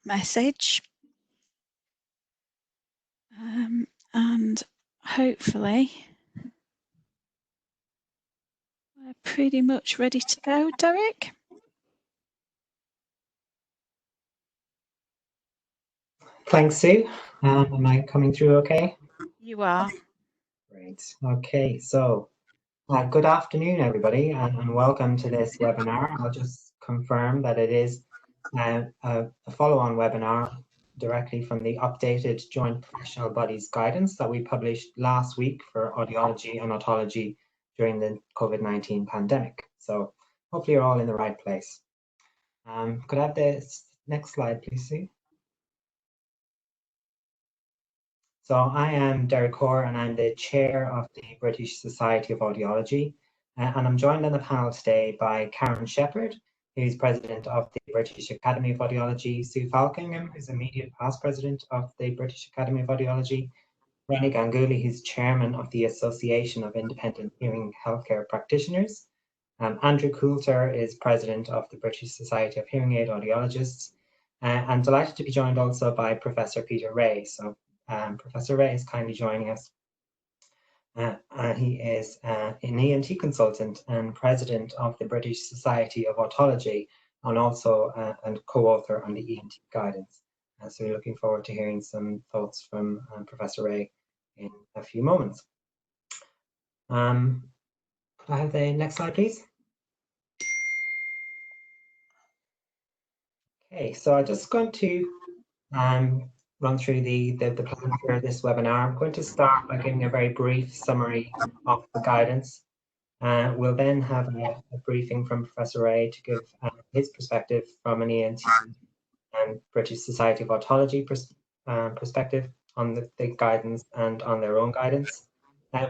message. And hopefully we're pretty much ready to go, Derek. Thanks, Sue. Am I coming through okay? You are. Great. Okay, so good afternoon, everybody, and welcome to this webinar. I'll just confirm that it is a follow-on webinar directly from the updated Joint Professional Bodies guidance that we published last week for audiology and otology during the COVID-19 pandemic. So hopefully you're all in the right place. Could I have this next slide, please, Sue? So I am Derek Rea, and I'm the chair of the British Society of Audiology. And I'm joined on the panel today by Karen Shepherd, who's president of the British Academy of Audiology, Sue Falkingham, who's immediate past president of the British Academy of Audiology, Ronnie Ganguly, who's chairman of the Association of Independent Hearing Healthcare Practitioners. Andrew Coulter is president of the British Society of Hearing Aid Audiologists. And delighted to be joined also by Professor Peter Rea. So Professor Rea is kindly joining us. He is an ENT consultant and president of the British Society of Otology, and also a co-author on the ENT guidance. So we're looking forward to hearing some thoughts from Professor Rea in a few moments. Could I have the next slide, please? Okay, so I'm just going to run through the plan for this webinar. I'm going to start by giving a very brief summary of the guidance. We'll then have a briefing from Professor Rea to give his perspective from an ENT and British Society of Otology perspective on the guidance and on their own guidance.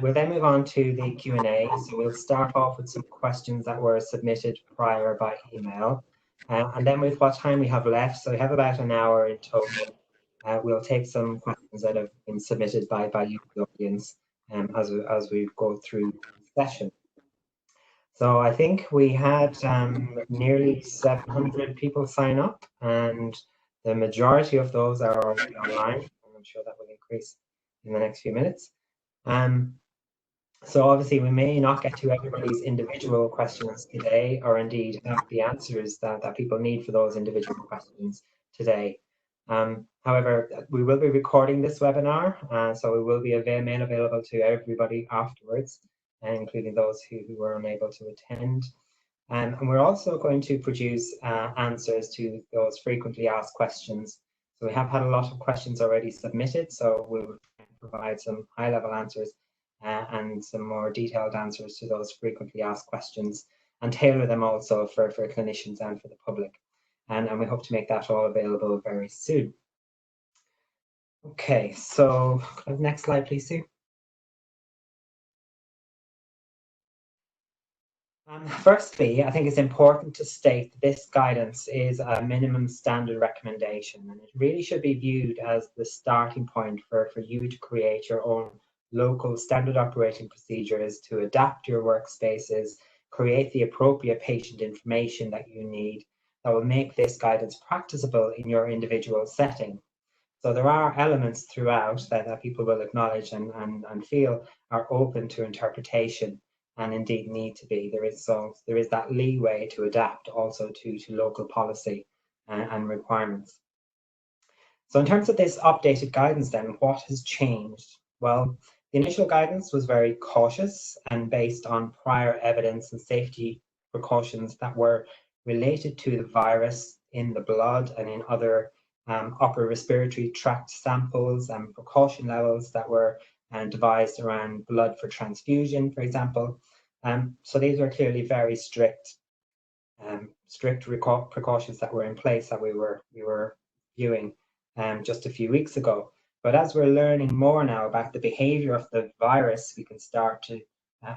We'll then move on to the Q&A. So we'll start off with some questions that were submitted prior by email. And then with what time we have left, so we have about an hour in total, we'll take some questions that have been submitted by you, the audience, as we go through the session. So I think we had nearly 700 people sign up, and the majority of those are already online. I'm sure that will increase in the next few minutes. So obviously we may not get to everybody's individual questions today, or indeed have the answers that people need for those individual questions today. However, we will be recording this webinar, so it will be made available to everybody afterwards, including those who were unable to attend. And we're also going to produce answers to those frequently asked questions. So we have had a lot of questions already submitted, so we'll provide some high-level answers and some more detailed answers to those frequently asked questions, and tailor them also for clinicians and for the public. And we hope to make that all available very soon. Okay, so next slide, please, Sue. Firstly, I think it's important to state that this guidance is a minimum standard recommendation, and it really should be viewed as the starting point for you to create your own local standard operating procedures to adapt your workspaces, create the appropriate patient information that you need that will make this guidance practicable in your individual setting. So there are elements throughout that people will acknowledge and feel are open to interpretation, and indeed need to be. There is that leeway to adapt also to local policy and requirements. So in terms of this updated guidance then, what has changed? Well, the initial guidance was very cautious and based on prior evidence and safety precautions that were related to the virus in the blood and in other upper respiratory tract samples and precaution levels that were devised around blood for transfusion, for example. So these were clearly very strict precautions that were in place that we were viewing just a few weeks ago. But as we're learning more now about the behavior of the virus, we can start to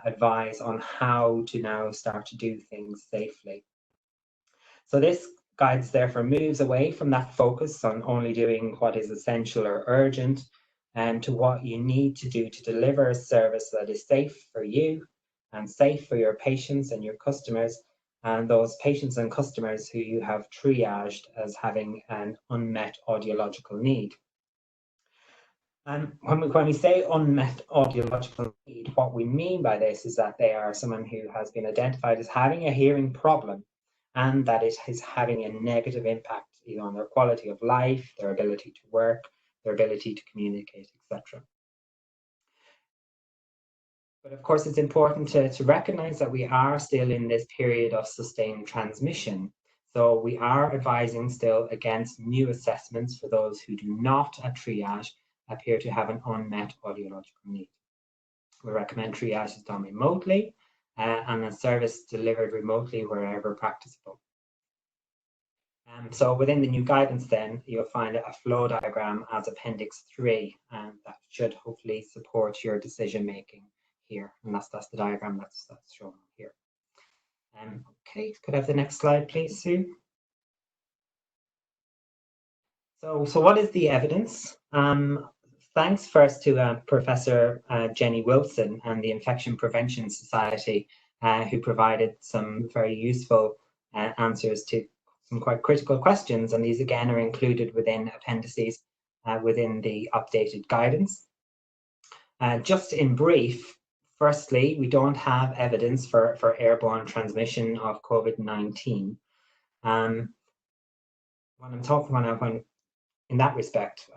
advise on how to now start to do things safely. So this guidance therefore moves away from that focus on only doing what is essential or urgent, and to what you need to do to deliver a service that is safe for you and safe for your patients and your customers, and those patients and customers who you have triaged as having an unmet audiological need. And when we say unmet audiological need, what we mean by this is that they are someone who has been identified as having a hearing problem, and that it is having a negative impact either on their quality of life, their ability to work, their ability to communicate, etc. But of course, it's important to recognize that we are still in this period of sustained transmission. So we are advising still against new assessments for those who do not at triage appear to have an unmet audiological need. We recommend triage is done remotely and a service delivered remotely wherever practicable. So within the new guidance then, you'll find a flow diagram as Appendix 3, and that should hopefully support your decision making here. And that's the diagram that's shown here. Okay, could I have the next slide, please, Sue? So what is the evidence? Thanks first to Professor Jenny Wilson and the Infection Prevention Society, who provided some very useful answers to some quite critical questions, and these again are included within appendices within the updated guidance. Just in brief, firstly, we don't have evidence for airborne transmission of COVID-19. When I'm talking when in that respect,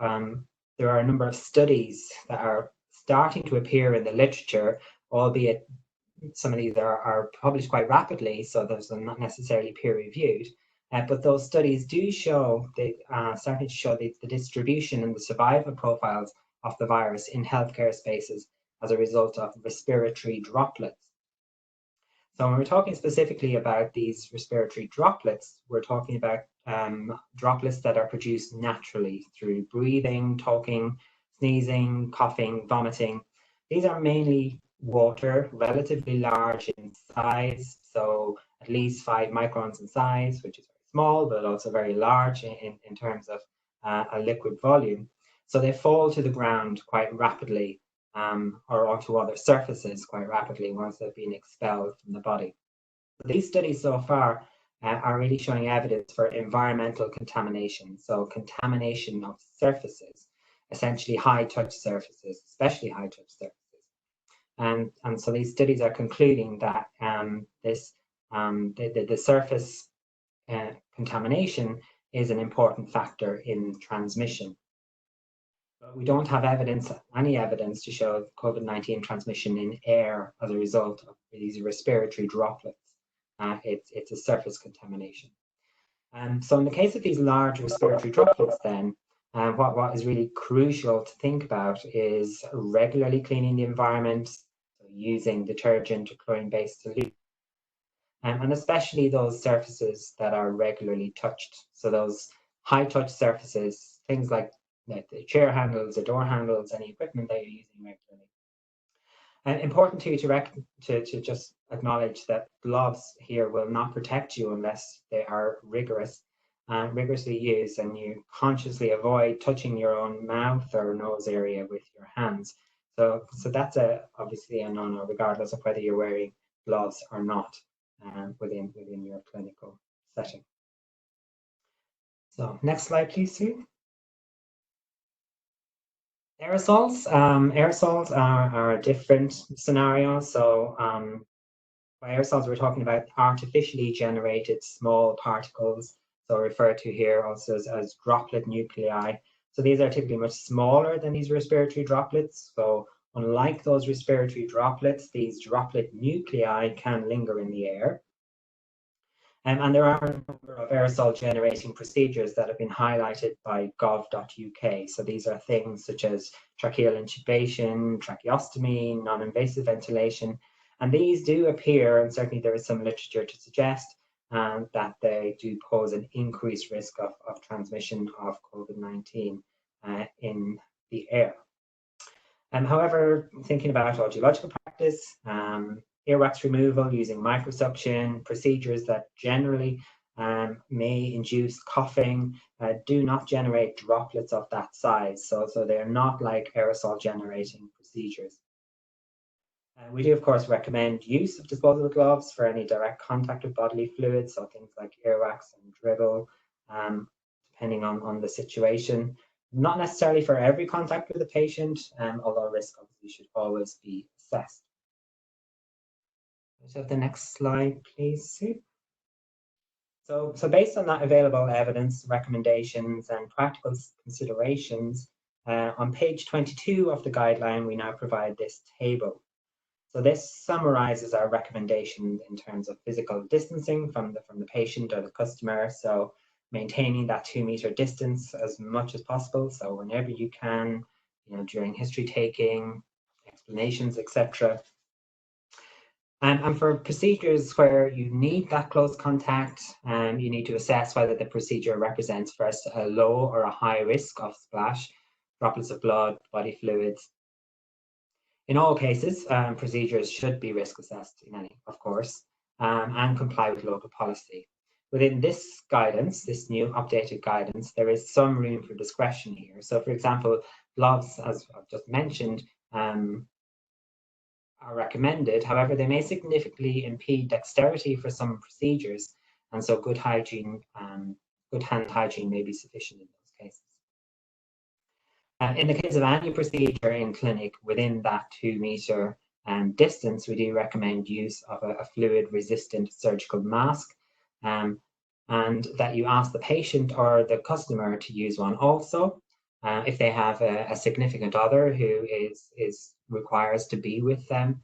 there are a number of studies that are starting to appear in the literature, albeit some of these are published quite rapidly, so those are not necessarily peer-reviewed. But those studies do show, starting to show the distribution and the survival profiles of the virus in healthcare spaces as a result of respiratory droplets. So when we're talking specifically about these respiratory droplets, we're talking about droplets that are produced naturally through breathing, talking, sneezing, coughing, vomiting. These are mainly water, relatively large in size, so at least 5 microns in size, which is very small, but also very large in terms of a liquid volume. So they fall to the ground quite rapidly, or onto other surfaces quite rapidly once they've been expelled from the body. These studies so far are really showing evidence for environmental contamination, so contamination of surfaces, essentially high-touch surfaces, especially high-touch surfaces. And so these studies are concluding that the surface contamination is an important factor in transmission. But we don't have any evidence to show COVID-19 transmission in air as a result of these respiratory droplets. It's a surface contamination. So in the case of these large respiratory droplets then, what is really crucial to think about is regularly cleaning the environment, so using detergent or chlorine-based solution, and especially those surfaces that are regularly touched. So those high-touch surfaces, things like the chair handles, the door handles, any equipment that you're using regularly. And important to just acknowledge that gloves here will not protect you unless they are rigorously used, and you consciously avoid touching your own mouth or nose area with your hands. So that's obviously a no-no, regardless of whether you're wearing gloves or not within your clinical setting. So next slide, please, Sue. Aerosols. Aerosols are a different scenario. So by aerosols, we're talking about artificially generated small particles, so referred to here also as droplet nuclei. So these are typically much smaller than these respiratory droplets. So unlike those respiratory droplets, these droplet nuclei can linger in the air. And there are a number of aerosol generating procedures that have been highlighted by gov.uk. So these are things such as tracheal intubation, tracheostomy, non-invasive ventilation. And these do appear, and certainly there is some literature to suggest that they do pose an increased risk of transmission of COVID-19 in the air. However, thinking about audiological practice, earwax removal using microsuction, procedures that generally may induce coughing, do not generate droplets of that size. So they're not like aerosol generating procedures. We do, of course, recommend use of disposable gloves for any direct contact with bodily fluids, so things like earwax and dribble, depending on the situation. Not necessarily for every contact with a patient, although risk obviously should always be assessed. Let's have the next slide, please, Sue. So based on that available evidence, recommendations, and practical considerations, on page 22 of the guideline, we now provide this table. So this summarizes our recommendations in terms of physical distancing from the patient or the customer. So maintaining that 2-meter distance as much as possible. So whenever you can, during history taking, explanations, etc. And for procedures where you need that close contact, you need to assess whether the procedure represents first a low or a high risk of splash, droplets of blood, body fluids. In all cases, procedures should be risk assessed, of course, and comply with local policy. Within this guidance, this new updated guidance, there is some room for discretion here. So, for example, gloves, as I've just mentioned, are recommended. However, they may significantly impede dexterity for some procedures, and so good hygiene, good hand hygiene may be sufficient in those cases. In the case of any procedure in clinic within that 2-meter distance, we do recommend use of a fluid-resistant surgical mask, and that you ask the patient or the customer to use one also. If they have a significant other who requires to be with them,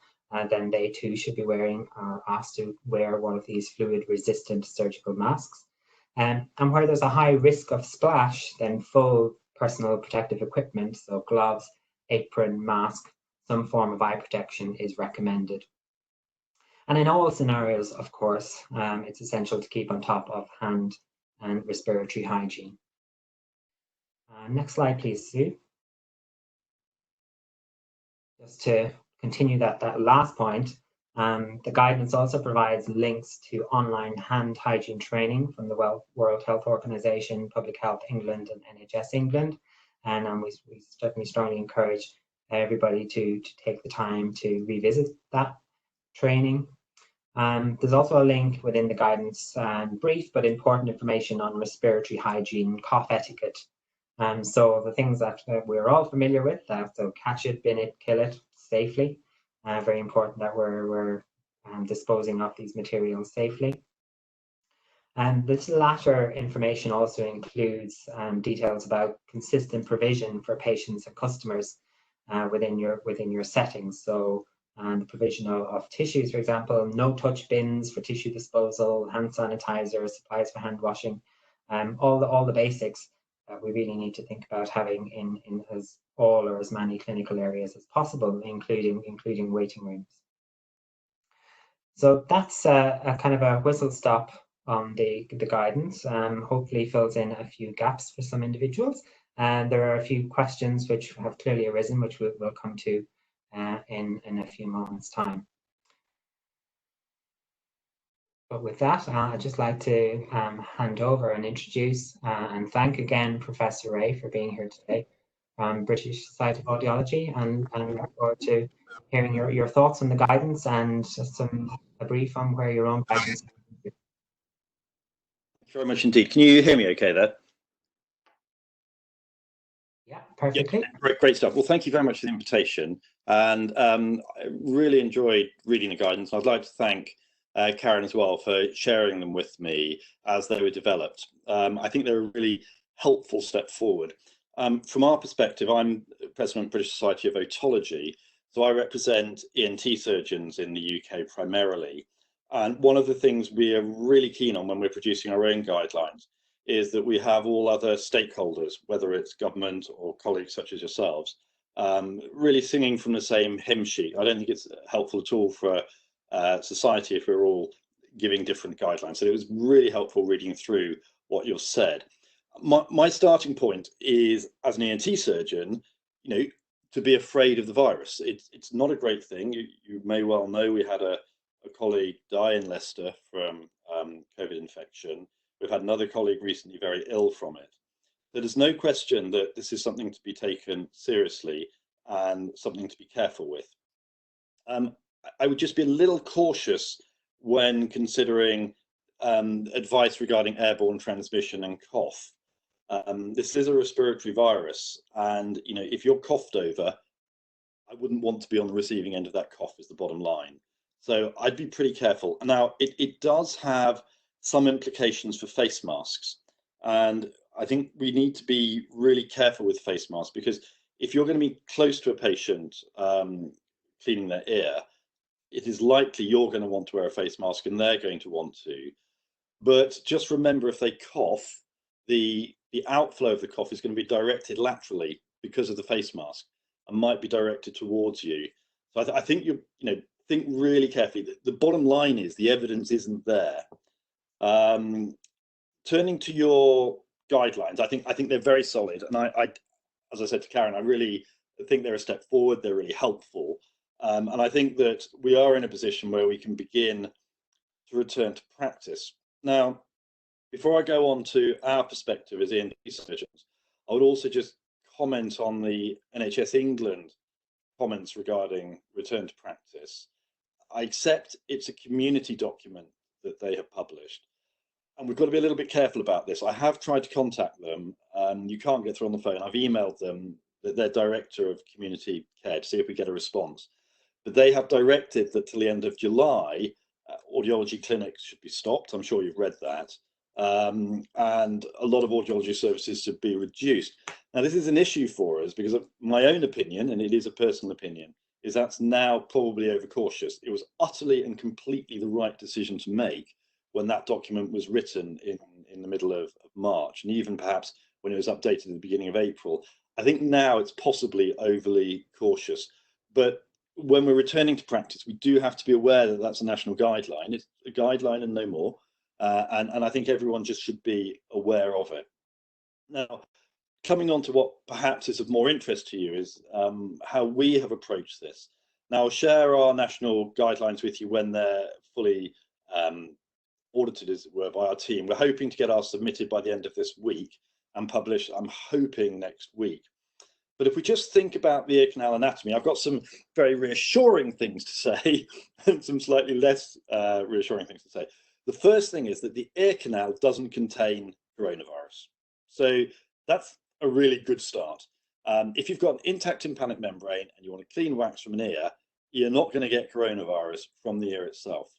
then they too should be wearing or asked to wear one of these fluid-resistant surgical masks. And where there's a high risk of splash, then full personal protective equipment, so gloves, apron, mask, some form of eye protection is recommended. And in all scenarios, of course, it's essential to keep on top of hand and respiratory hygiene. Next slide, please, Sue. Just to continue that last point, the guidance also provides links to online hand hygiene training from the World Health Organization, Public Health England, and NHS England. And we certainly strongly encourage everybody to take the time to revisit that training. There's also a link within the guidance, brief but important information on respiratory hygiene, cough etiquette. So the things that we're all familiar with, so catch it, bin it, kill it safely. Very important that we're disposing of these materials safely. And this latter information also includes details about consistent provision for patients and customers within your settings. So the provision of tissues, for example, no touch bins for tissue disposal, hand sanitizer, supplies for hand washing, all the basics we really need to think about having in all or as many clinical areas as possible, including waiting rooms. So that's a kind of a whistle stop on the guidance. Hopefully fills in a few gaps for some individuals. And there are a few questions which have clearly arisen, which we'll come to in a few moments' time. But with that, I'd just like to hand over and introduce and thank again Professor Rea for being here today from British Society of Audiology, and look forward to hearing your thoughts on the guidance and just a brief on where your own guidance. Thank you very much indeed. Can you hear me okay there? Yeah, perfectly. Yeah, great stuff. Well, thank you very much for the invitation, and I really enjoyed reading the guidance. I'd like to thank Karen as well for sharing them with me as they were developed. I think they're a really helpful step forward. From our perspective, I'm President of British Society of Otology, so I represent ENT surgeons in the UK primarily. And one of the things we are really keen on when we're producing our own guidelines is that we have all other stakeholders, whether it's government or colleagues such as yourselves, really singing from the same hymn sheet. I don't think it's helpful at all for society if we're all giving different guidelines. So it was really helpful reading through what you've said. My starting point is, as an ENT surgeon, to be afraid of the virus. It's not a great thing. You may well know we had a colleague die in Leicester from COVID infection. We've had another colleague recently very ill from it. There's no question that this is something to be taken seriously and something to be careful with. I would just be a little cautious when considering advice regarding airborne transmission and cough. This is a respiratory virus, and if you're coughed over, I wouldn't want to be on the receiving end of that cough, is the bottom line. So I'd be pretty careful. Now, it does have some implications for face masks, and I think we need to be really careful with face masks, because if you're going to be close to a patient cleaning their ear, it is likely you're going to want to wear a face mask and they're going to want to. But just remember, if they cough, the outflow of the cough is going to be directed laterally because of the face mask and might be directed towards you. So I think think really carefully. The bottom line is the evidence isn't there. Turning to your guidelines, I think they're very solid, and I as I said to Karen, I really think they're a step forward. They're really helpful, and I think that we are in a position where we can begin to return to practice. Now, before I go on to our perspective as ENT surgeons, I would also just comment on the NHS England comments regarding return to practice. I accept it's a community document that they have published, and we've got to be a little bit careful about this. I have tried to contact them. You can't get through on the phone. I've emailed them, their director of community care, to see if we get a response. But they have directed that till the end of July, audiology clinics should be stopped. I'm sure you've read that. And a lot of audiology services should be reduced. Now, this is an issue for us because of my own opinion, and it is a personal opinion, is that's now probably overcautious. It was utterly and completely the right decision to make when that document was written in the middle of March, and even perhaps when it was updated at the beginning of April. I think now it's possibly overly cautious. But when we're returning to practice, we do have to be aware that that's a national guideline. It's a guideline and no more. And I think everyone just should be aware of it. Now, coming on to what perhaps is of more interest to you is how we have approached this. Now, I'll share our national guidelines with you when they're fully audited, as it were, by our team. We're hoping to get ours submitted by the end of this week and published, I'm hoping, next week. But if we just think about the ear canal anatomy, I've got some very reassuring things to say and some slightly less reassuring things to say. The first thing is that the ear canal doesn't contain coronavirus. So that's a really good start. If you've got an intact tympanic membrane and you want to clean wax from an ear, you're not going to get coronavirus from the ear itself.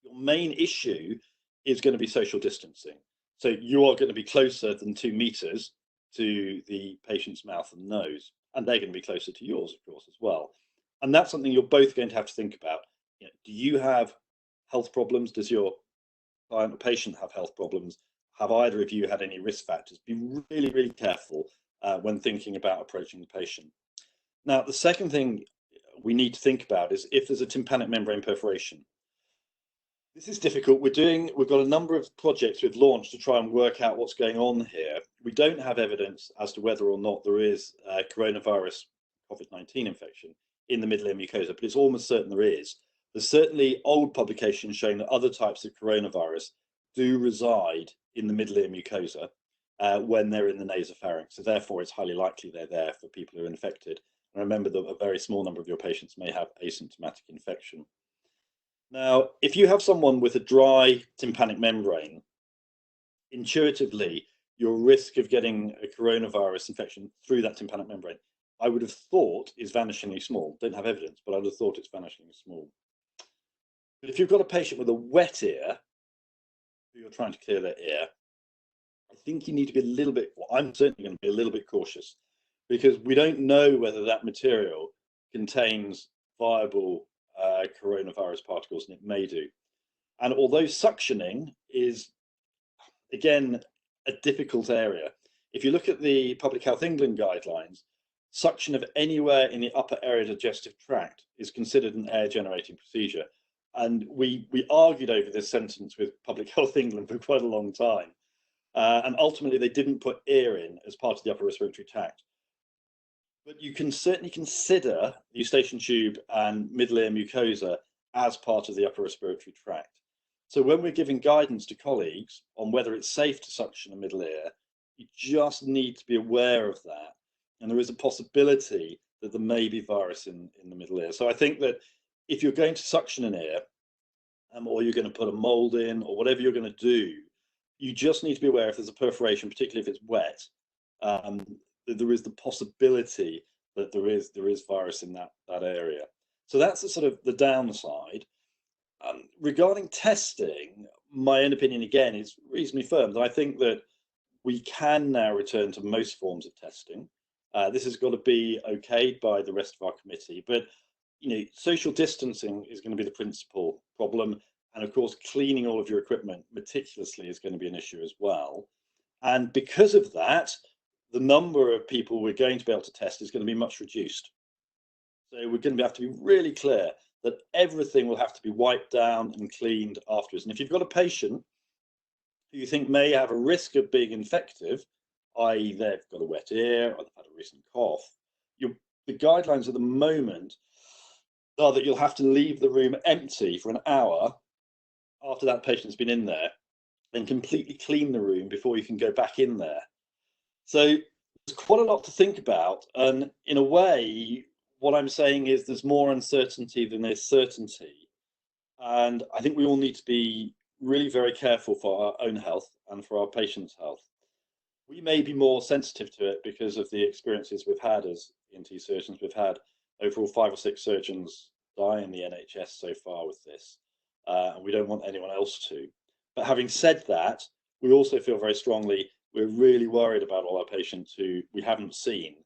Your main issue is going to be social distancing. So you are going to be closer than 2 meters to the patient's mouth and nose, and they're going to be closer to yours, of course, as well. And that's something you're both going to have to think about. Do you have health problems? Does your client or patient have health problems? Have either of you had any risk factors? Be really, really careful when thinking about approaching the patient. Now, the second thing we need to think about is if there's a tympanic membrane perforation. This is difficult. We've got a number of projects we've launched to try and work out what's going on here. We don't have evidence as to whether or not there is a coronavirus COVID-19 infection in the middle ear mucosa, but it's almost certain there is. There's certainly old publications showing that other types of coronavirus do reside in the middle ear mucosa when they're in the nasopharynx. So therefore, it's highly likely they're there for people who are infected. And remember that a very small number of your patients may have asymptomatic infection. Now, if you have someone with a dry tympanic membrane, intuitively, your risk of getting a coronavirus infection through that tympanic membrane, I would have thought, is vanishingly small. Don't have evidence, but I would have thought it's vanishingly small. But if you've got a patient with a wet ear, who you're trying to clear their ear, I think you need to be a little bit, well, I'm certainly going to be a little bit cautious, because we don't know whether that material contains viable coronavirus particles, and it may do. And although suctioning is, again, a difficult area, if you look at the Public Health England guidelines, suction of anywhere in the upper area digestive tract is considered an air generating procedure. And we argued over this sentence with Public Health England for quite a long time. And ultimately, they didn't put ear in as part of the upper respiratory tract. But you can certainly consider the eustachian tube and middle ear mucosa as part of the upper respiratory tract. So when we're giving guidance to colleagues on whether it's safe to suction a middle ear, you just need to be aware of that. And there is a possibility that there may be virus in the middle ear. So I think that if you're going to suction an ear, or you're going to put a mold in, or whatever you're going to do, you just need to be aware if there's a perforation, particularly if it's wet, that there is the possibility that there is virus in that area. So that's the sort of the downside. Regarding testing, my own opinion again is reasonably firm. That I think that we can now return to most forms of testing. This has got to be okayed by the rest of our committee, but social distancing is going to be the principal problem, and of course, cleaning all of your equipment meticulously is going to be an issue as well. And because of that, the number of people we're going to be able to test is going to be much reduced. So we're going to have to be really clear that everything will have to be wiped down and cleaned afterwards. And if you've got a patient who you think may have a risk of being infective, i.e. they've got a wet ear or they've had a recent cough, the guidelines at the moment are that you'll have to leave the room empty for an hour after that patient's been in there, and completely clean the room before you can go back in there. So there's quite a lot to think about, and in a way, what I'm saying is there's more uncertainty than there's certainty, and I think we all need to be really very careful for our own health and for our patients' health. We may be more sensitive to it because of the experiences we've had as ENT surgeons. We've had overall 5 or 6 surgeons die in the NHS so far with this, and we don't want anyone else to. But having said that, we also feel very strongly we're really worried about all our patients who we haven't seen,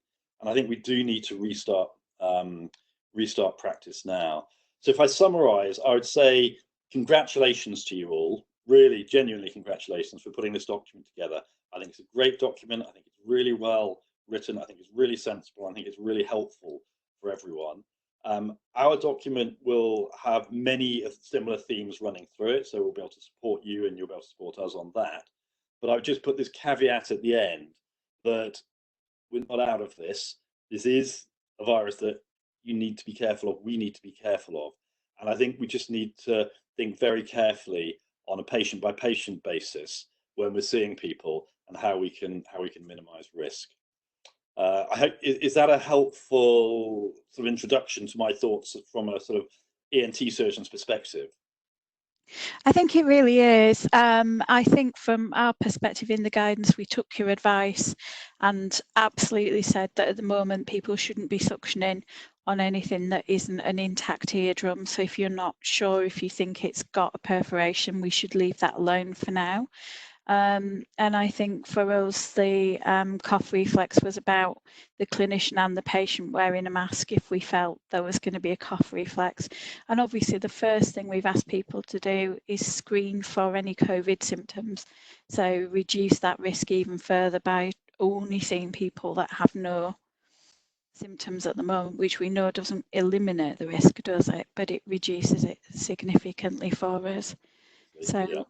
and I think we do need to restart practice now. So if I summarise, I would say congratulations to you all. Really, genuinely congratulations for putting this document together. I think it's a great document. I think it's really well written. I think it's really sensible. I think it's really helpful for everyone. Our document will have many similar themes running through it, so we'll be able to support you and you'll be able to support us on that. But I would just put this caveat at the end that we're not out of this. This is a virus that you need to be careful of, we need to be careful of. And I think we just need to think very carefully on a patient by patient basis when we're seeing people and how we can minimize risk. I hope, is that a helpful sort of introduction to my thoughts from a sort of ENT surgeon's perspective? I think it really is. I think from our perspective in the guidance, we took your advice and absolutely said that at the moment people shouldn't be suctioning on anything that isn't an intact eardrum. So if you're not sure, if you think it's got a perforation, we should leave that alone for now. And I think for us, the cough reflex was about the clinician and the patient wearing a mask if we felt there was going to be a cough reflex. And obviously, the first thing we've asked people to do is screen for any COVID symptoms. So reduce that risk even further by only seeing people that have no symptoms at the moment, which we know doesn't eliminate the risk, does it? But it reduces it significantly for us. So. Yeah.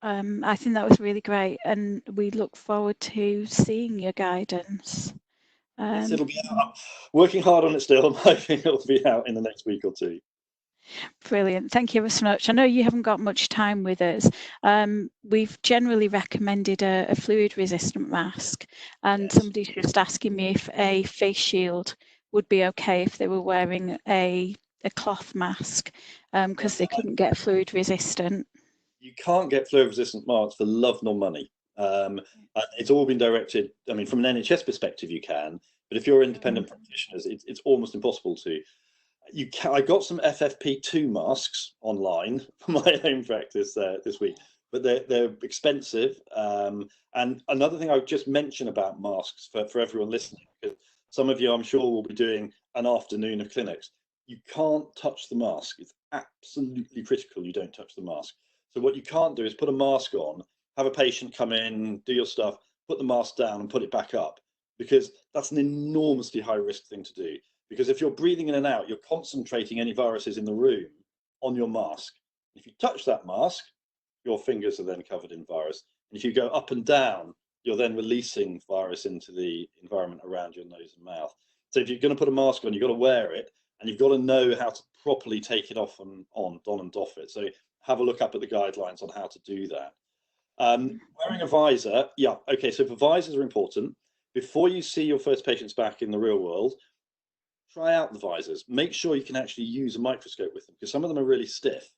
I think that was really great, and we look forward to seeing your guidance. Yes, it'll be out. Working hard on it still. I'm hoping it'll be out in the next week or two. Brilliant. Thank you ever so much. I know you haven't got much time with us. We've generally recommended a fluid resistant mask, and yes. Somebody's just asking me if a face shield would be okay if they were wearing a cloth mask, because they couldn't get fluid resistant. You can't get fluid resistant masks for love nor money. It's all been directed, I mean, from an NHS perspective you can, but if you're independent practitioners, it's almost impossible to. I got some FFP2 masks online for my own practice this week, but they're expensive. And another thing I would just mention about masks for everyone listening, because some of you I'm sure will be doing an afternoon of clinics. You can't touch the mask. It's absolutely critical you don't touch the mask. So what you can't do is put a mask on, have a patient come in, do your stuff, put the mask down and put it back up, because that's an enormously high risk thing to do. Because if you're breathing in and out, you're concentrating any viruses in the room on your mask. If you touch that mask, your fingers are then covered in virus. And if you go up and down, you're then releasing virus into the environment around your nose and mouth. So if you're going to put a mask on, you've got to wear it, and you've got to know how to properly take it off and on and off it. So have a look up at the guidelines on how to do that. Wearing a visor, yeah, okay, so for visors are important. Before you see your first patients back in the real world, try out the visors. Make sure you can actually use a microscope with them, because some of them are really stiff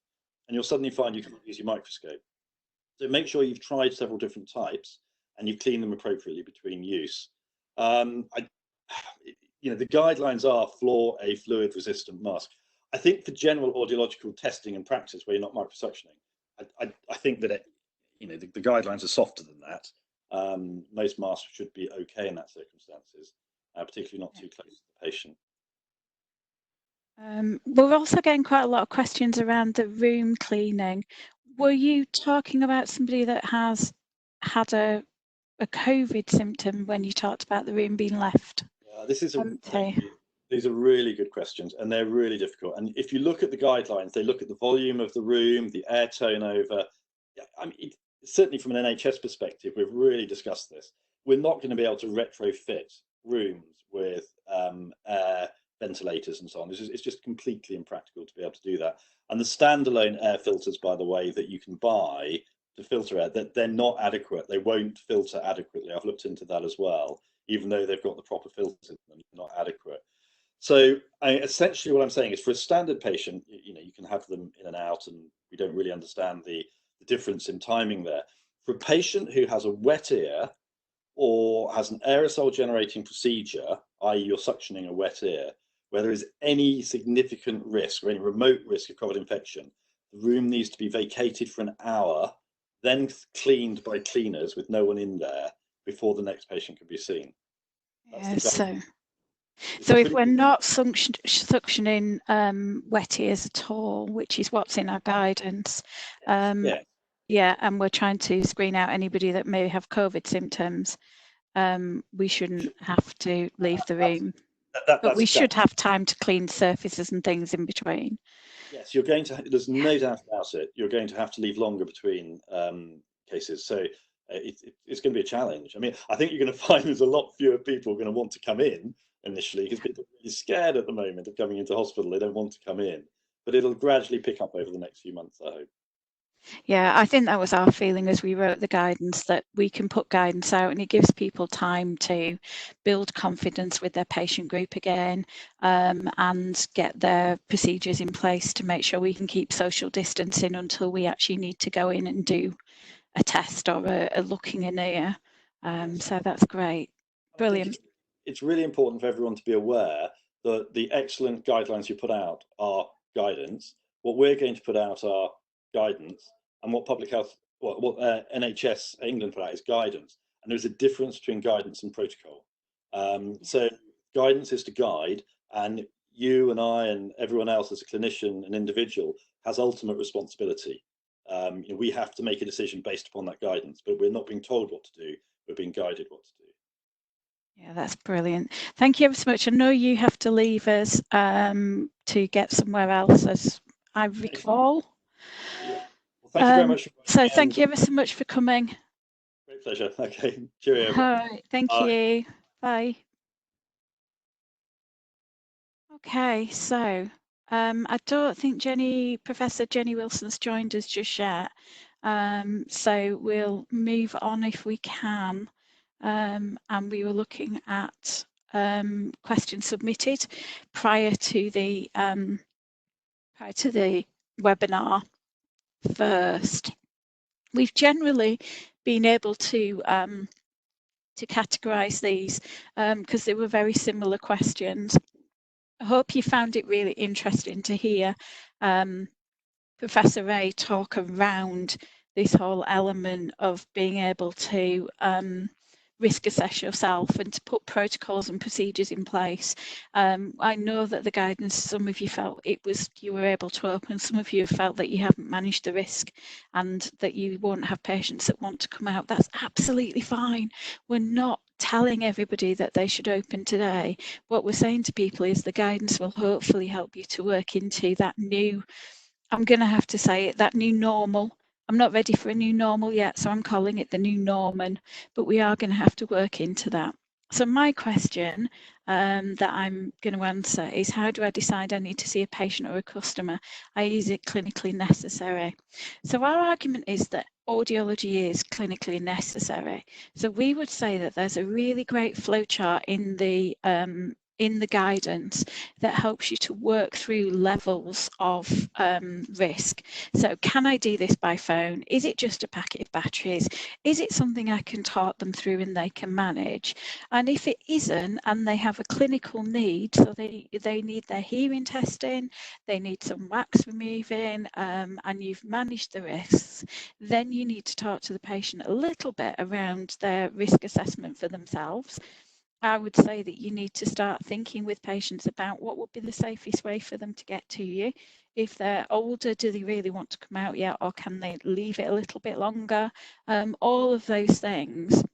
and you'll suddenly find you can't use your microscope. So make sure you've tried several different types and you clean them appropriately between use. The guidelines are for a fluid resistant mask. I think for general audiological testing and practice where you're not microsuctioning, I think that the guidelines are softer than that. Most masks should be okay in that circumstances, particularly not too close to the patient. We're also getting quite a lot of questions around the room cleaning. Were you talking about somebody that has had a COVID symptom when you talked about the room being left empty? These are really good questions, and they're really difficult. And if you look at the guidelines, they look at the volume of the room, the air turnover. I mean, certainly from an NHS perspective, we've really discussed this. We're not going to be able to retrofit rooms with air ventilators and so on. It's just completely impractical to be able to do that. And the standalone air filters, by the way, that you can buy to filter air, that they're not adequate. They won't filter adequately. I've looked into that as well, even though they've got the proper filters in them, not adequate. So essentially what I'm saying is, for a standard patient, you can have them in and out, and we don't really understand the difference in timing there. For a patient who has a wet ear or has an aerosol generating procedure, i.e. you're suctioning a wet ear, where there is any significant risk or any remote risk of COVID infection, the room needs to be vacated for an hour, then cleaned by cleaners with no one in there before the next patient can be seen. So if we're not suctioning wet ears at all, which is what's in our guidance, and we're trying to screen out anybody that may have COVID symptoms, we shouldn't have to leave the room. But we should have time to clean surfaces and things in between. Yes, you're going to, there's no doubt about it, you're going to have to leave longer between cases. So it's going to be a challenge. I mean, I think you're going to find there's a lot fewer people going to want to come in initially, because people are really scared at the moment of coming into hospital. They don't want to come in, but it'll gradually pick up over the next few months, I hope. Yeah, I think that was our feeling as we wrote the guidance, that we can put guidance out and it gives people time to build confidence with their patient group again, and get their procedures in place to make sure we can keep social distancing until we actually need to go in and do a test or a looking in ear. So that's great. Brilliant. It's really important for everyone to be aware that the excellent guidelines you put out are guidance. What we're going to put out are guidance, and what public health, what NHS England put out is guidance. And there's a difference between guidance and protocol. So guidance is to guide, and you and I and everyone else as a clinician and individual has ultimate responsibility. We have to make a decision based upon that guidance, but we're not being told what to do, we're being guided what to do. Yeah, that's brilliant. Thank you ever so much. I know you have to leave us to get somewhere else, as I recall. Yeah. Well, thank you very much. So thank you ever so much for coming. Great pleasure. Okay, cheerio. All right, thank you. Bye. Okay, so I don't think Professor Jenny Wilson's joined us just yet. So we'll move on if we can. And we were looking at questions submitted prior to the webinar first. We've generally been able to categorize these because they were very similar questions. I hope you found it really interesting to hear Professor Rea talk around this whole element of being able to risk assess yourself and to put protocols and procedures in place. I know that the guidance, some of you felt you were able to open, some of you felt that you haven't managed the risk and that you won't have patients that want to come out. That's absolutely fine. We're not telling everybody that they should open today. What we're saying to people is the guidance will hopefully help you to work into that new, I'm going to have to say it, that new normal. I'm not ready for a new normal yet, so I'm calling it the new norman, but we are going to have to work into that. So my question that I'm going to answer is, how do I decide I need to see a patient or a customer? Is it clinically necessary? So our argument is that audiology is clinically necessary. So we would say that there's a really great flowchart in the in the guidance that helps you to work through levels of risk. So can I do this by phone? Is it just a packet of batteries? Is it something I can talk them through and they can manage? And if it isn't, and they have a clinical need, so they need their hearing testing, they need some wax removing, and you've managed the risks, then you need to talk to the patient a little bit around their risk assessment for themselves. I would say that you need to start thinking with patients about what would be the safest way for them to get to you. If they're older, do they really want to come out yet, or can they leave it a little bit longer? All of those things.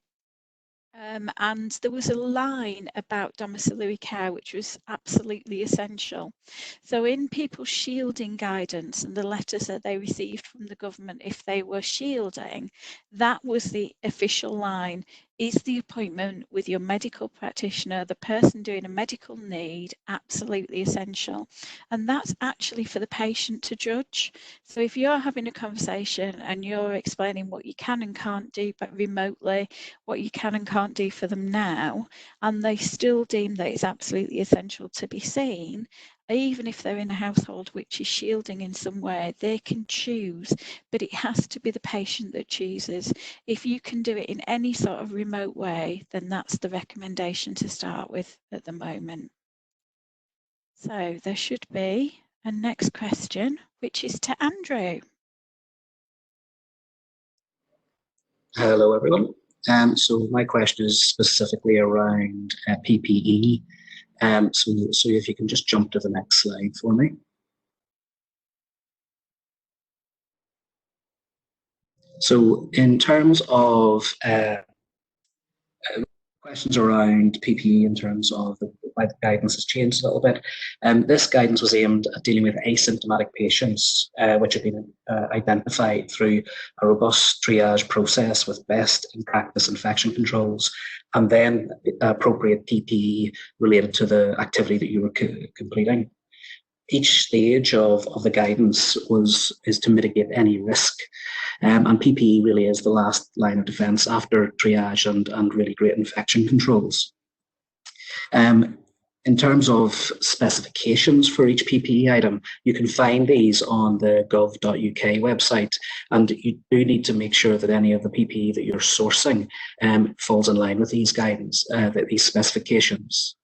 And there was a line about domiciliary care which was absolutely essential. So in people's shielding guidance and the letters that they received from the government, if they were shielding, that was the official line. Is the appointment with your medical practitioner, the person doing a medical need, absolutely essential? And that's actually for the patient to judge. So if you're having a conversation and you're explaining what you can and can't do, but remotely, what you can and can't do for them now, and they still deem that it's absolutely essential to be seen, even if they're in a household which is shielding in some way, they can choose, but it has to be the patient that chooses. If you can do it in any sort of remote way, then that's the recommendation to start with at the moment. So there should be a next question, which is to Andrew. Hello, everyone. So my question is specifically around PPE. So if you can just jump to the next slide for me. So in terms of questions around PPE in terms of why the guidance has changed a little bit. This guidance was aimed at dealing with asymptomatic patients, which have been identified through a robust triage process with best in practice infection controls, and then appropriate PPE related to the activity that you were completing. Each stage of the guidance is to mitigate any risk. And PPE really is the last line of defence after triage and really great infection controls. In terms of specifications for each PPE item, you can find these on the gov.uk website, and you do need to make sure that any of the PPE that you're sourcing falls in line with these guidance, these specifications.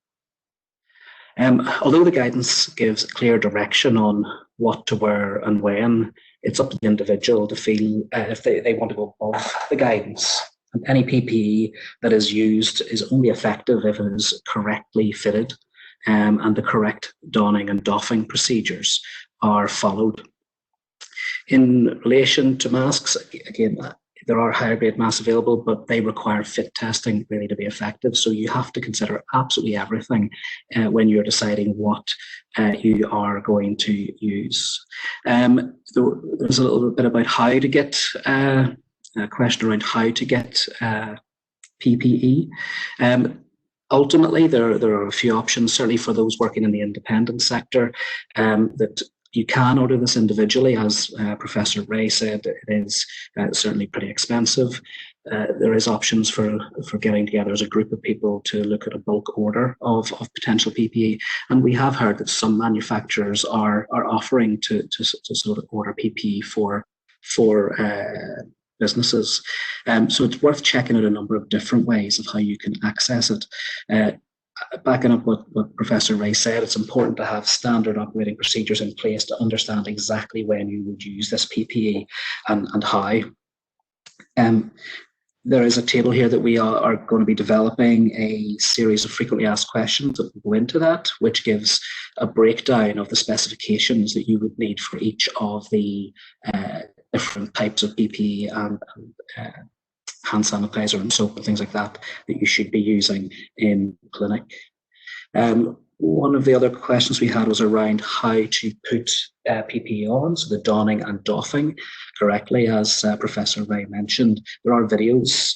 Although the guidance gives clear direction on what to wear and when, it's up to the individual to feel if they want to go above the guidance. And any PPE that is used is only effective if it is correctly fitted and the correct donning and doffing procedures are followed. In relation to masks, again, there are higher grade masks available, but they require fit testing really to be effective. So you have to consider absolutely everything when you're deciding what you are going to use. There's a little bit about how to get, a question around how to get PPE. Ultimately, there are a few options, certainly for those working in the independent sector, that you can order this individually. As Professor Rea said, it is certainly pretty expensive. There is options for getting together as a group of people to look at a bulk order of potential PPE. And we have heard that some manufacturers are offering to sort of order PPE for businesses. So it's worth checking out a number of different ways of how you can access it. Backing up what Professor Rea said, it's important to have standard operating procedures in place to understand exactly when you would use this PPE and how. There is a table here that we are going to be developing a series of frequently asked questions that will go into that, which gives a breakdown of the specifications that you would need for each of the different types of PPE and hand sanitizer and soap and things like that that you should be using in clinic. One of the other questions we had was around how to put PPE on, so the donning and doffing correctly. As Professor Rea mentioned, there are videos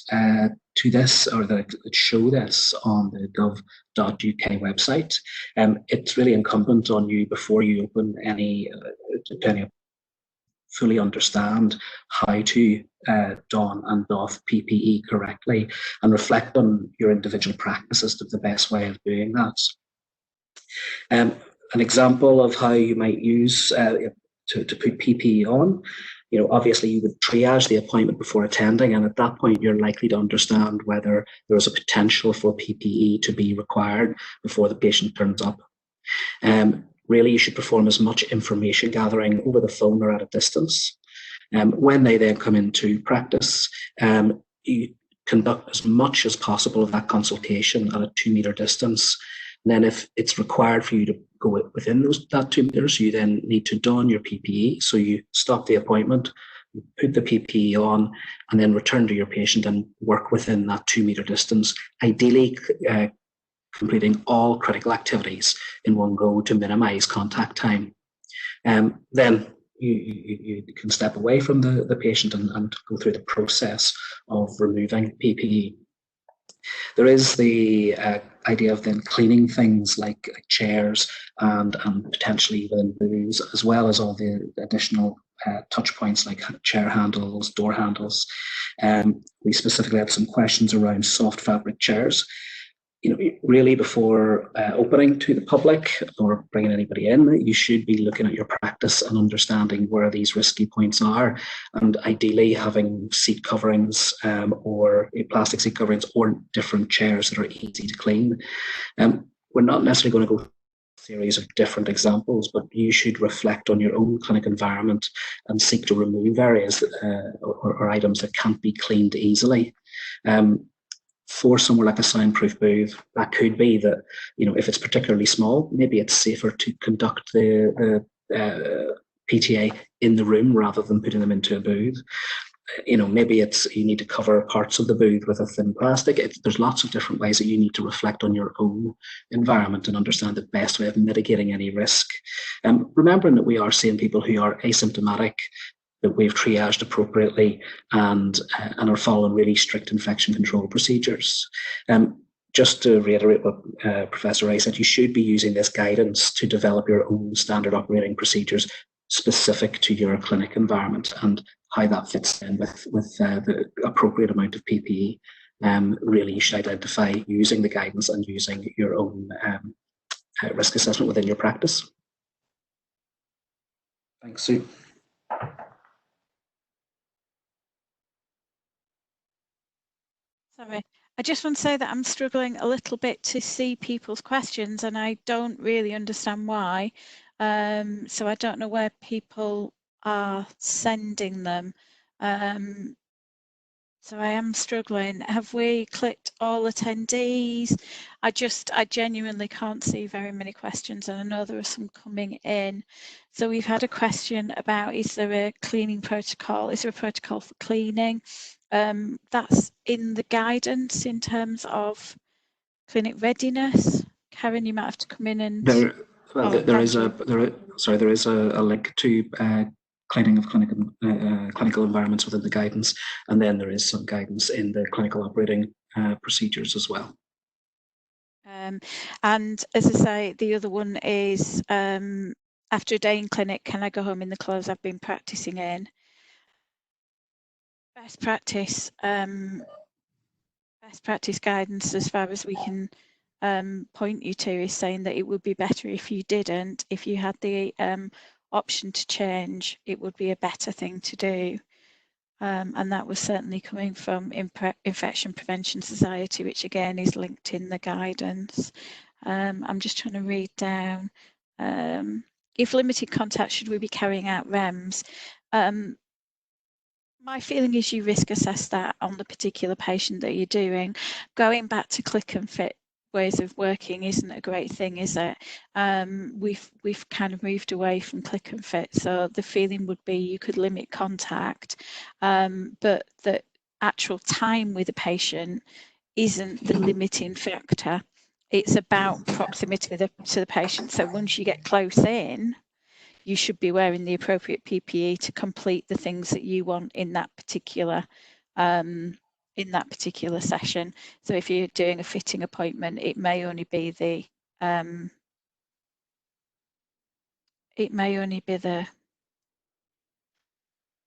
to this, or that show this on the gov.uk website. It's really incumbent on you, before you open any fully understand how to don and doff PPE correctly and reflect on your individual practice as to the best way of doing that. An example of how you might use to put PPE on, obviously you would triage the appointment before attending, and at that point you're likely to understand whether there is a potential for PPE to be required before the patient turns up. Really, you should perform as much information gathering over the phone or at a distance. When they then come into practice, you conduct as much as possible of that consultation at a 2 metre distance. And then if it's required for you to go within that 2 meters, you then need to don your PPE. So you stop the appointment, you put the PPE on, and then return to your patient and work within that 2 metre distance, ideally completing all critical activities in one go to minimize contact time. Then you can step away from the patient and go through the process of removing PPE. There is the idea of then cleaning things like chairs and potentially even booths, as well as all the additional touch points like chair handles, door handles. We specifically had some questions around soft fabric chairs. Really before opening to the public or bringing anybody in, you should be looking at your practice and understanding where these risky points are, and ideally having seat coverings or plastic seat coverings or different chairs that are easy to clean. We're not necessarily going to go through a series of different examples, but you should reflect on your own clinic environment and seek to remove areas or items that can't be cleaned easily. For somewhere like a soundproof booth, that could be that, if it's particularly small, maybe it's safer to conduct the PTA in the room rather than putting them into a booth. Maybe you need to cover parts of the booth with a thin plastic. There's lots of different ways that you need to reflect on your own environment and understand the best way of mitigating any risk. Remembering that we are seeing people who are asymptomatic, that we've triaged appropriately and are following really strict infection control procedures. Just to reiterate what Professor Rea said, you should be using this guidance to develop your own standard operating procedures specific to your clinic environment and how that fits in with the appropriate amount of PPE. Really, you should identify using the guidance and using your own risk assessment within your practice. Thanks, Sue. Sorry, I just want to say that I'm struggling a little bit to see people's questions and I don't really understand why. So I don't know where people are sending them. So I am struggling. Have we clicked all attendees? I genuinely can't see very many questions and I know there are some coming in. So we've had a question about, is there a cleaning protocol? Is there a protocol for cleaning? That's in the guidance in terms of clinic readiness. Karen, you might have to come in and... There is a link to cleaning of clinical environments within the guidance, and then there is some guidance in the clinical operating procedures as well. And as I say, the other one is after a day in clinic, can I go home in the clothes I've been practicing in? Best practice guidance, as far as we can point you to, is saying that it would be better if you didn't. If you had the option to change, it would be a better thing to do. And that was certainly coming from Infection Prevention Society, which again is linked in the guidance. I'm just trying to read down. If limited contact, should we be carrying out REMS? My feeling is you risk assess that on the particular patient that you're doing. Going back to click and fit ways of working isn't a great thing, is it? We've kind of moved away from click and fit, so the feeling would be you could limit contact, but the actual time with the patient isn't the limiting factor. It's about proximity to the patient. So once you get close in, you should be wearing the appropriate PPE to complete the things that you want in that particular session. So if you're doing a fitting appointment, it may only be the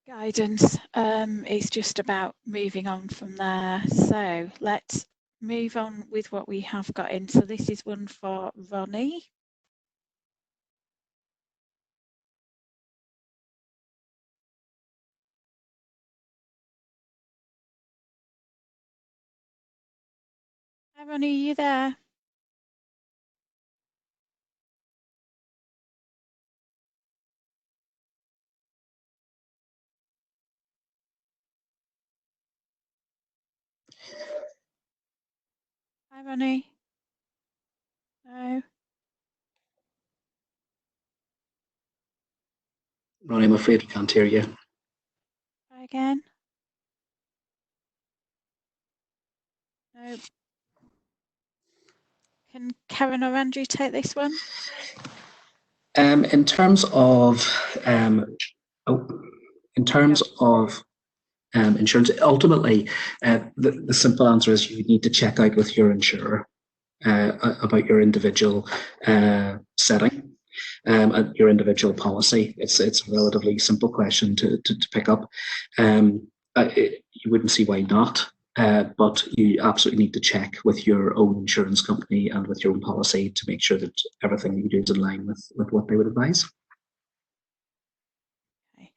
guidance. It's just about moving on from there. So let's move on with what we have got in. So this is one for Ronnie. Hi, Ronnie, are you there? Hi, Ronnie. No. Ronnie, I'm afraid we can't hear you. Try again. No. Can Karen or Andrew take this one? In terms of insurance, ultimately, the simple answer is you need to check out with your insurer about your individual setting and your individual policy. It's a relatively simple question to pick up. You wouldn't see why not. But you absolutely need to check with your own insurance company and with your own policy to make sure that everything you do is in line with what they would advise. Okay.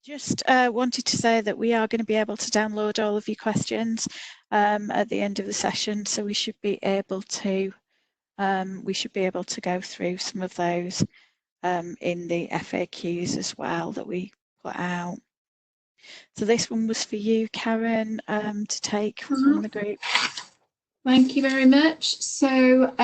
Just wanted to say that we are going to be able to download all of your questions at the end of the session, so we should be able to go through some of those in the FAQs as well that we put out. So this one was for you, Karen, to take from the group. Thank you very much. So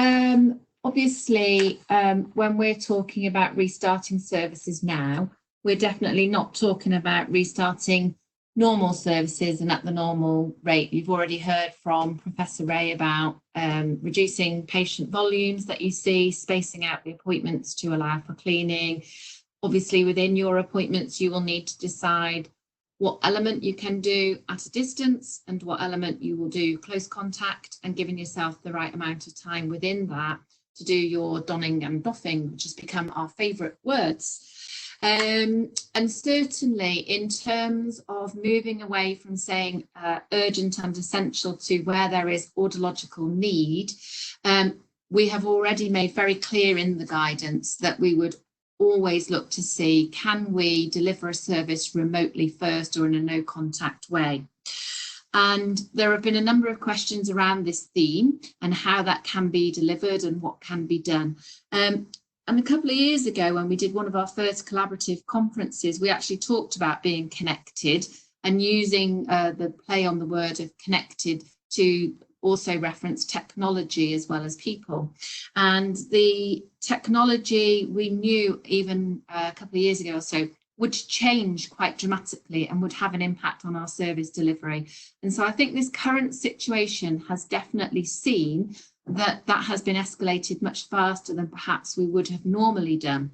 obviously, when we're talking about restarting services now, we're definitely not talking about restarting normal services and at the normal rate. You've already heard from Professor Rea about reducing patient volumes that you see, spacing out the appointments to allow for cleaning. Obviously, within your appointments, you will need to decide what element you can do at a distance and what element you will do close contact, and giving yourself the right amount of time within that to do your donning and doffing, which has become our favourite words. And certainly in terms of moving away from saying urgent and essential to where there is audiological need, we have already made very clear in the guidance that we would always look to see, can we deliver a service remotely first or in a no contact way? And there have been a number of questions around this theme and how that can be delivered and what can be done. And a couple of years ago, when we did one of our first collaborative conferences, we actually talked about being connected and using the play on the word of connected to also reference technology as well as people. And the technology, we knew even a couple of years ago or so, would change quite dramatically and would have an impact on our service delivery. And so I think this current situation has definitely seen that that has been escalated much faster than perhaps we would have normally done.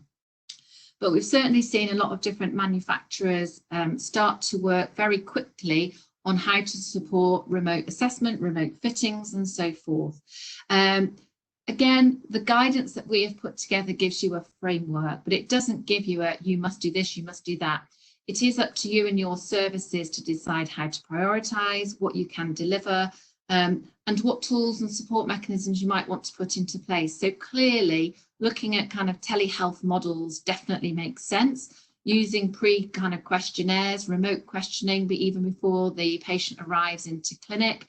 But we've certainly seen a lot of different manufacturers start to work very quickly on how to support remote assessment, remote fittings, and so forth. Again, the guidance that we have put together gives you a framework, but it doesn't give you a, you must do this, you must do that. It is up to you and your services to decide how to prioritise, what you can deliver, and what tools and support mechanisms you might want to put into place. So clearly, looking at kind of telehealth models definitely makes sense. Using kind of questionnaires, remote questioning, but even before the patient arrives into clinic,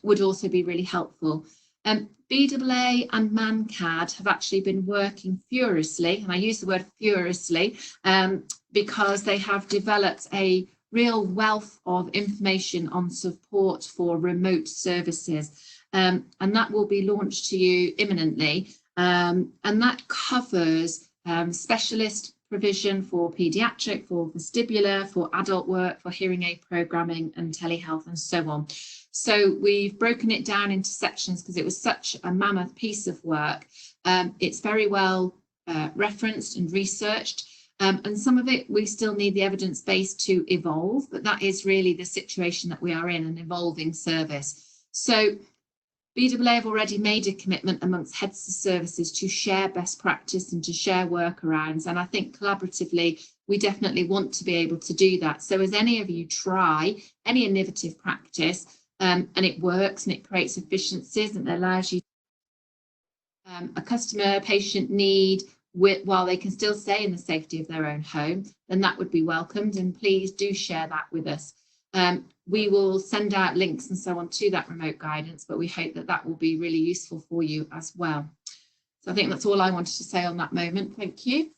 would also be really helpful. BSA and ManCAD have actually been working furiously, and I use the word furiously because they have developed a real wealth of information on support for remote services, and that will be launched to you imminently, and that covers specialist provision for paediatric, for vestibular, for adult work, for hearing aid programming and telehealth and so on. So we've broken it down into sections because it was such a mammoth piece of work. It's very well referenced and researched, and some of it we still need the evidence base to evolve, but that is really the situation that we are in, an evolving service. So BSA have already made a commitment amongst heads of services to share best practice and to share workarounds. And I think collaboratively, we definitely want to be able to do that. So as any of you try any innovative practice and it works and it creates efficiencies and allows you a customer patient need while they can still stay in the safety of their own home, then that would be welcomed. And please do share that with us. We will send out links and so on to that remote guidance, but we hope that that will be really useful for you as well. So I think that's all I wanted to say on that moment. Thank you.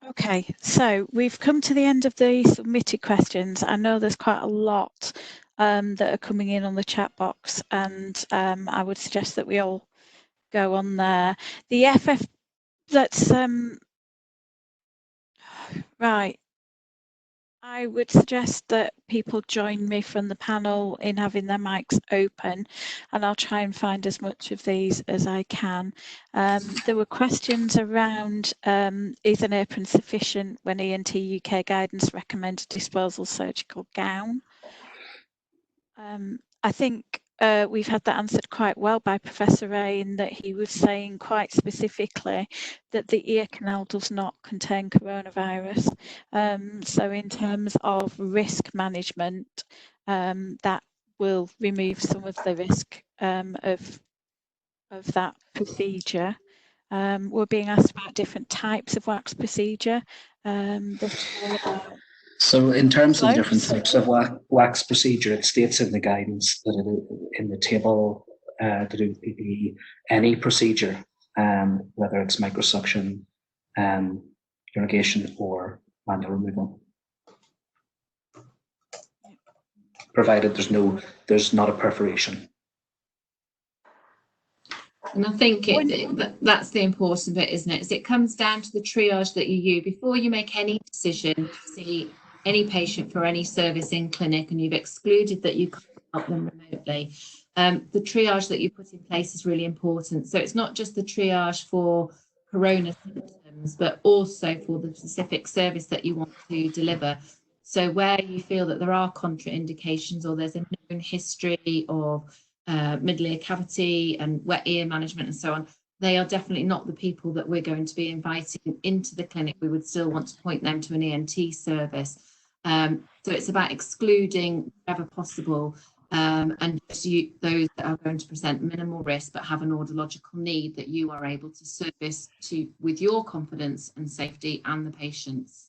Okay, so we've come to the end of the submitted questions. I know there's quite a lot that are coming in on the chat box, and I would suggest that we all go on there. The FF, that's right. I would suggest that people join me from the panel in having their mics open, and I'll try and find as much of these as I can. There were questions around, is an apron sufficient when ENT UK guidance recommended disposal surgical gown? I think we've had that answered quite well by Professor Rea, in that he was saying quite specifically that the ear canal does not contain coronavirus. So in terms of risk management, that will remove some of the risk of that procedure. We're being asked about different types of wax procedure. There's all about. So in terms of the different types of wax procedure, it states in the guidance that in the table to do with PPE, any procedure, whether it's microsuction, irrigation or manual removal, provided there's not a perforation. And I think that's the important bit, isn't it? Is it comes down to the triage that you use before you make any decision to see any patient for any service in clinic, and you've excluded that you can't help them remotely. The triage that you put in place is really important. So it's not just the triage for corona symptoms, but also for the specific service that you want to deliver. So where you feel that there are contraindications, or there's a known history of middle ear cavity and wet ear management and so on, they are definitely not the people that we're going to be inviting into the clinic. We would still want to point them to an ENT service. So it's about excluding wherever possible, and just those that are going to present minimal risk but have an audiological need that you are able to service with your confidence and safety and the patients.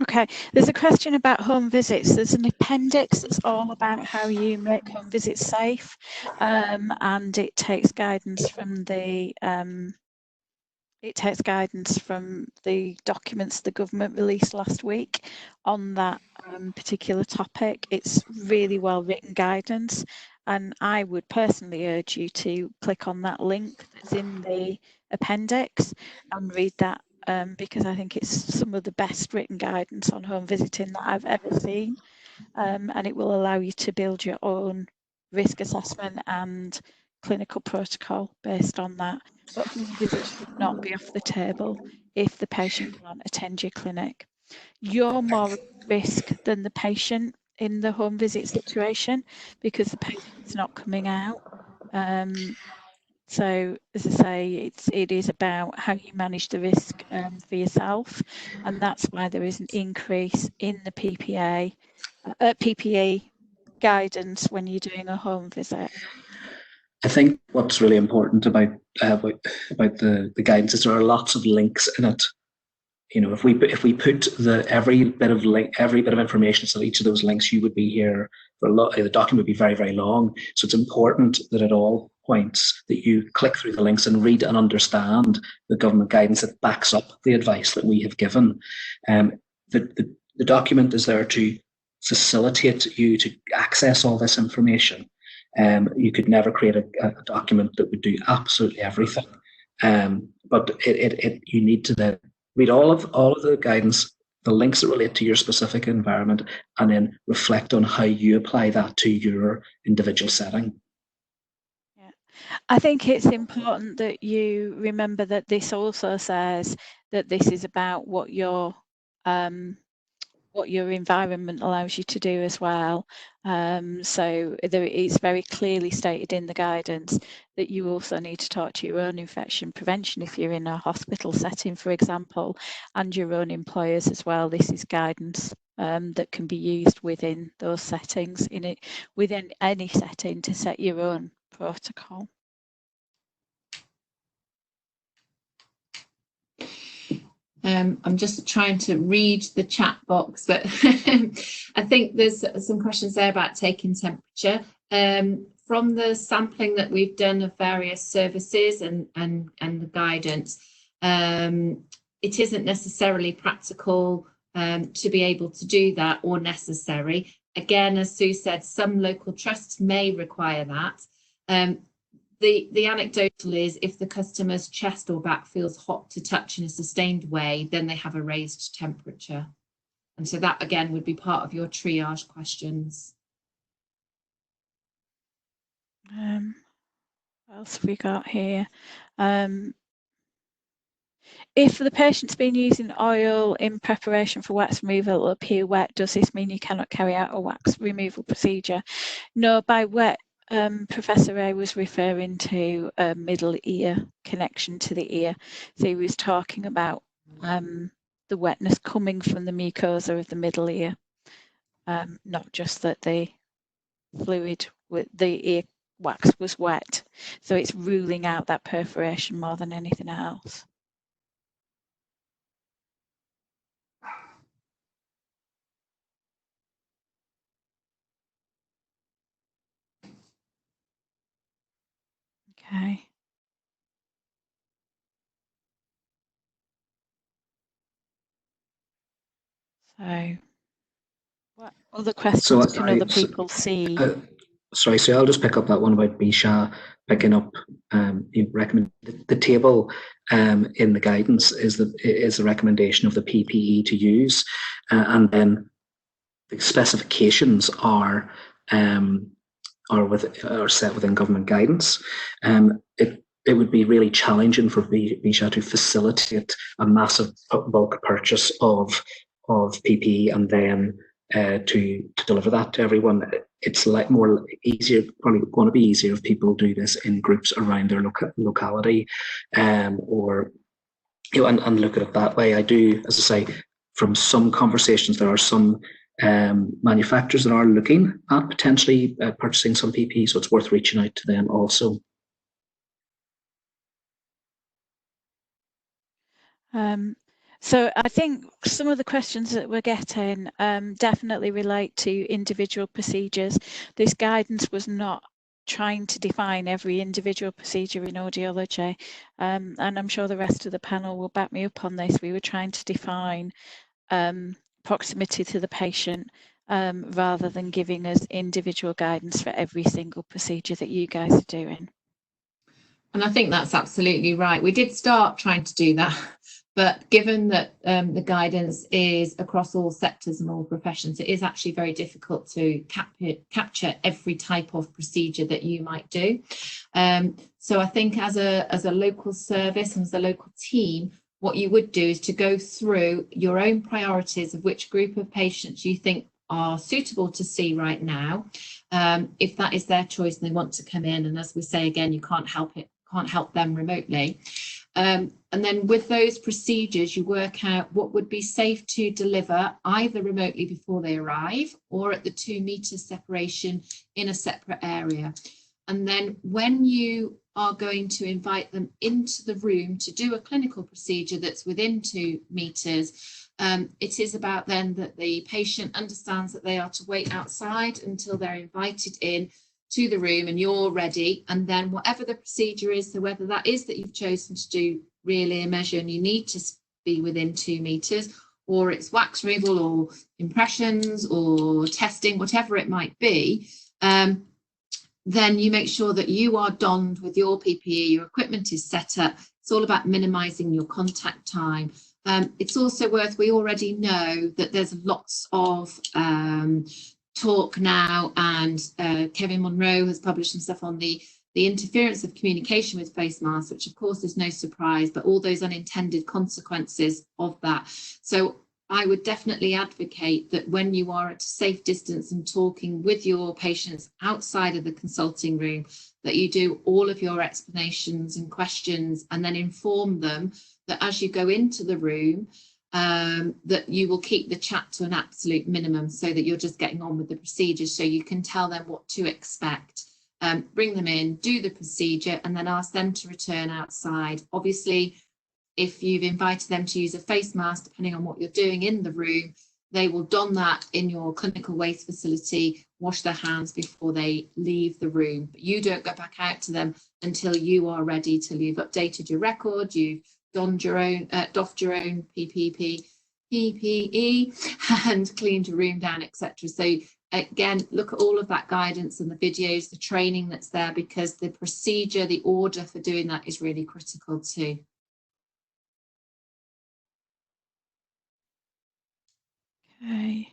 Okay, there's a question about home visits. There's an appendix that's all about how you make home visits safe, and it takes guidance from the documents the government released last week on that particular topic. It's really well written guidance, and I would personally urge you to click on that link that's in the appendix and read that. Because I think it's some of the best written guidance on home visiting that I've ever seen, and it will allow you to build your own risk assessment and clinical protocol based on that. But home visits should not be off the table if the patient can't attend your clinic. You're more at risk than the patient in the home visit situation because the patient's not coming out. So, as I say, it is about how you manage the risk for yourself, and that's why there is an increase in the PPE guidance when you're doing a home visit. I think what's really important about the guidance is there are lots of links in it. You know, if we put every bit of information so each of those links, you would be here for a lot. The document would be very, very long. So it's important that at all points that you click through the links and read and understand the government guidance that backs up the advice that we have given. The document is there to facilitate you to access all this information. You could never create a document that would do absolutely everything, but you need to then read all of the guidance, the links that relate to your specific environment, and then reflect on how you apply that to your individual setting. Yeah, I think it's important that you remember that this also says that this is about what your environment allows you to do as well. So it's very clearly stated in the guidance that you also need to talk to your own infection prevention if you're in a hospital setting, for example, and your own employers as well. This is guidance that can be used within those settings, within any setting, to set your own protocol. I'm just trying to read the chat box, but I think there's some questions there about taking temperature. From the sampling that we've done of various services and the guidance, it isn't necessarily practical to be able to do that or necessary. Again, as Sue said, some local trusts may require that. The anecdotal is if the customer's chest or back feels hot to touch in a sustained way, then they have a raised temperature. And so that, again, would be part of your triage questions. What else have we got here? If the patient's been using oil in preparation for wax removal, it will appear wet. Does this mean you cannot carry out a wax removal procedure? No, by wet, Professor Rea was referring to a middle ear connection to the ear. So he was talking about the wetness coming from the mucosa of the middle ear, not just that the fluid with the ear wax was wet. So it's ruling out that perforation more than anything else. Okay. So, what other questions can other people see? Sorry, so I'll just pick up that one about BSHAA, picking up you recommend the table in the guidance is a recommendation of the PPE to use, and then the specifications are set within government guidance. It would be really challenging for BSHAA to facilitate a massive bulk purchase of PPE and then to deliver that to everyone. It's like more easier, probably going to be easier if people do this in groups around their locality, or and look at it that way. I do, as I say, from some conversations, there are some manufacturers that are looking at potentially purchasing some PPE, so it's worth reaching out to them also. So I think some of the questions that we're getting definitely relate to individual procedures. This guidance was not trying to define every individual procedure in audiology, and I'm sure the rest of the panel will back me up on this. We were trying to define proximity to the patient rather than giving us individual guidance for every single procedure that you guys are doing. And I think that's absolutely right. We did start trying to do that, but given that the guidance is across all sectors and all professions, it is actually very difficult to capture every type of procedure that you might do. So I think as a local service and as a local team, what you would do is to go through your own priorities of which group of patients you think are suitable to see right now. If that is their choice and they want to come in, and as we say again, you can't help them remotely. And then with those procedures, you work out what would be safe to deliver either remotely before they arrive or at the 2 meter separation in a separate area. And then when you are going to invite them into the room to do a clinical procedure that's within 2 meters, it is about then that the patient understands that they are to wait outside until they're invited in to the room and you're ready, and then whatever the procedure is, so whether that is that you've chosen to do really a measure and you need to be within 2 meters, or it's wax removal or impressions or testing, whatever it might be, then you make sure that you are donned with your PPE, your equipment is set up. It's all about minimizing your contact time. It's also we already know that there's lots of talk now, and Kevin Monroe has published some stuff on the interference of communication with face masks, which of course is no surprise, but all those unintended consequences of that. So I would definitely advocate that when you are at a safe distance and talking with your patients outside of the consulting room, that you do all of your explanations and questions and then inform them that as you go into the room, that you will keep the chat to an absolute minimum so that you're just getting on with the procedure, so you can tell them what to expect. Bring them in, do the procedure, and then ask them to return outside. Obviously, if you've invited them to use a face mask, depending on what you're doing in the room, they will don that in your clinical waste facility, wash their hands before they leave the room. But you don't go back out to them until you are ready, till you've updated your record, you've donned your own, doffed your own PPE and cleaned your room down, etc. So again, look at all of that guidance and the videos, the training that's there, because the procedure, the order for doing that is really critical too. Okay.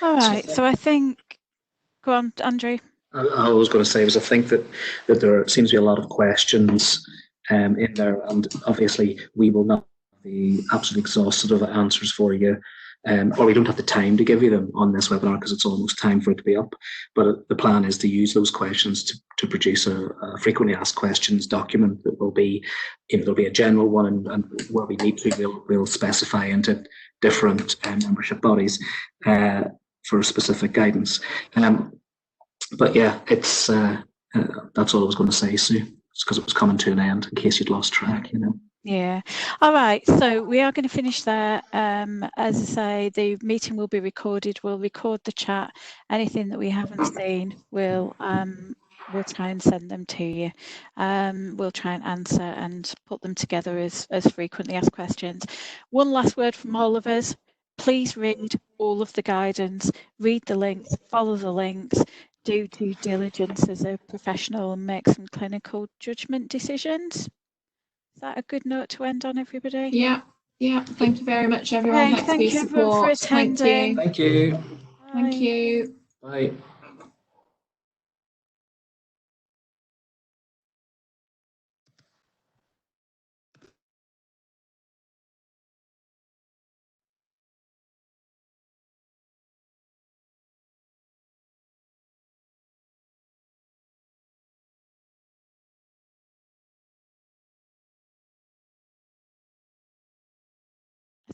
All right, so I think, go on, Andrew. I was going to say I think that there seems to be a lot of questions in there, and obviously we will not have the absolute exhaustive answers for you, or we don't have the time to give you them on this webinar because it's almost time for it to be up. But the plan is to use those questions to produce a frequently asked questions document that will be, there'll be a general one, and where we need to, we'll specify into different membership bodies for specific guidance. But yeah, it's that's all I was going to say, Sue. It's because it was coming to an end, in case you'd lost track, Yeah. All right. So we are going to finish there. As I say, the meeting will be recorded. We'll record the chat. Anything that we haven't seen, we'll try and send them to you. We'll try and answer and put them together as frequently asked questions. One last word from all of us. Please read all of the guidance, read the links, follow the links, do due diligence as a professional and make some clinical judgment decisions. Is that a good note to end on, everybody? Yeah. Thank you very much, everyone. Okay, thank you everyone for attending. Thank you. Thank you. Bye.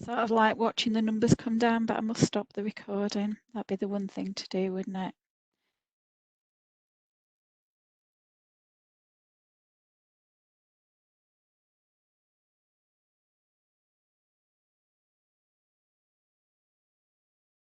Sort of like watching the numbers come down, but I must stop the recording. That'd be the one thing to do, wouldn't it?